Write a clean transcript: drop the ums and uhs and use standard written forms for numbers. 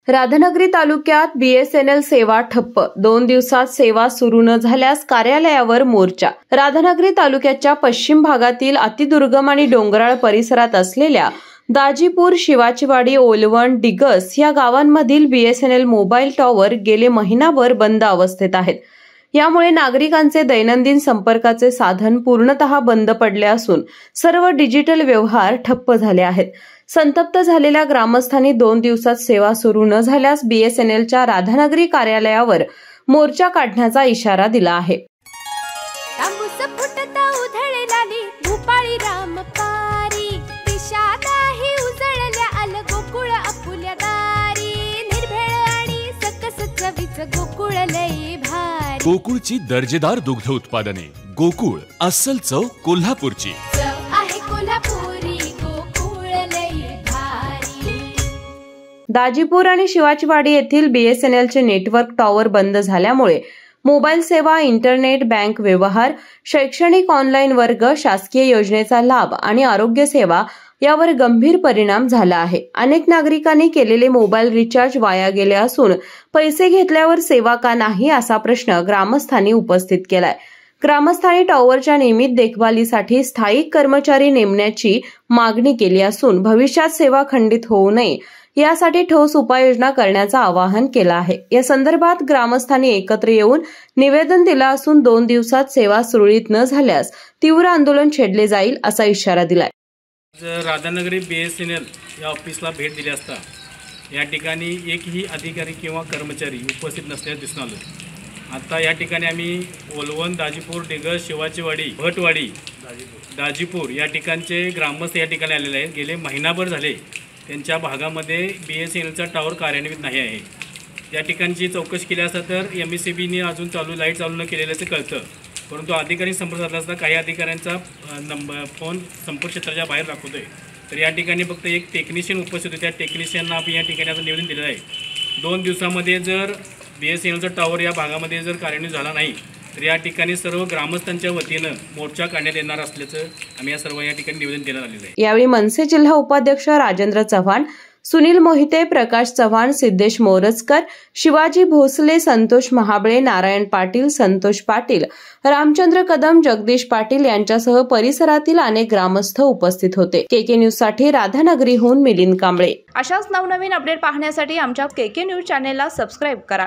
राधानगरी तालुक्यात बीएसएनएल सेवा ठप्प, 2 दिवसात सेवा सुरू न झाल्यास कार्यालयावर मोर्चा। राधानगरी तालुक्याच्या पश्चिम भागातील अतिदुर्गम आणि डोंगराळ परिसरात असलेल्या दाजीपूर, शिवाचीवाडी, ओलवण, डिगस या गावांमधील बीएसएनएल मोबाईल टॉवर गेले महिनाभर बंद अवस्थेत आहेत। यामुळे नागरिकांचे दैनंदिन संपर्काचे साधन पूर्णतः बंद पडले असून सर्व डिजिटल व्यवहार ठप्प झाले आहेत। संतप्त झालेल्या ग्रामस्थांनी 2 दिवसात सेवा सुरू न झाल्यास बीएसएनएलच्या राधानगरी कार्यालयावर मोर्चा काढण्याचा इशारा दिला आहे। गोकुळची दर्जेदार दुग्ध उत्पादने। गोकुळ, अस्सल चव कोल्हापूरची। दाजीपूर आणि शिवाचीवाडी येथील बीएसएनएलचे नेटवर्क टॉवर बंद झाल्यामुळे मोबाईल सेवा, इंटरनेट, बँक व्यवहार, शैक्षणिक ऑनलाईन वर्ग, शासकीय योजनेचा लाभ आणि आरोग्य सेवा यावर गंभीर परिणाम झाला आहे। अनेक नागरिकांनी केलेले मोबाईल रिचार्ज वाया गेले असून पैसे घेतल्यावर सेवा का नाही असा प्रश्न ग्रामस्थांनी उपस्थित केलाय। ग्रामस्थांनी टॉवरच्या नियमित देखभालीसाठी स्थायिक कर्मचारी नेमण्याची मागणी केली असून भविष्यात सेवा खंडित होऊ नये यासाठी ठोस उपाययोजना करण्याचं आवाहन केलं आहे। या संदर्भात ग्रामस्थांनी एकत्र येऊन निवेदन दिलं असून 2 दिवसात सेवा सुरळीत न झाल्यास तीव्र आंदोलन छेडले जाईल असा इशारा दिलाय। राधानगरी बीएसएनएल या ऑफिसला भेट दिली असता या ठिकाणी एकही अधिकारी किंवा कर्मचारी उपस्थित नसल्याचे दिसून आलं। आता या ठिकाणी आम्ही ओलवण, दाजीपूर, डिगस, शिवाचीवाडी, भटवाडी, दाजीपूर या ठिकाणचे ग्रामस्थ या ठिकाणी आलेले आहेत। गेले महिनाभर झाले त्यांच्या भागामध्ये बीएसएनएलचा टॉवर कार्यान्वित नाही आहे। या ठिकाणची चौकशी केली असता तर MSCBने अजून लाईट चालू न केलेल्याचं कळतं, परंतु अधिकारी संपर्क साधला असता काही अधिकाऱ्यांचा फोन संपर्क क्षेत्राच्या बाहेर दाखवतोय। तर या ठिकाणी फक्त एक टेक्निशियन उपस्थित होते। त्या टेक्निशियनना आपण या ठिकाणी आता निवेदन दिलेलं आहे। 2 दिवसामध्ये जर बीएसएनएलचा टॉवर या भागामध्ये जर कार्यान्वित झाला नाही तर या ठिकाणी सर्व ग्रामस्थांच्या वतीनं मोर्चा काढण्यात येणार असल्याचं आम्ही या सर्व या ठिकाणी निवेदन देण्यात आलेलं आहे। यावेळी मनसे जिल्हा उपाध्यक्ष राजेंद्र चव्हाण, सुनील मोहिते, प्रकाश चव्हाण, सिद्धेश मोरजकर, शिवाजी भोसले, संतोष महाबळे, नारायण पाटील, संतोष पाटील, रामचंद्र कदम, जगदीश पाटील यांच्यासह परिसरातील अनेक ग्रामस्थ उपस्थित होते। केके न्यूज साठी राधानगरीहून मिलिंद कांबळे। अशाच नवनवीन अपडेट पाहण्यासाठी आमच्या केके न्यूज चॅनेलला सबस्क्राईब करा।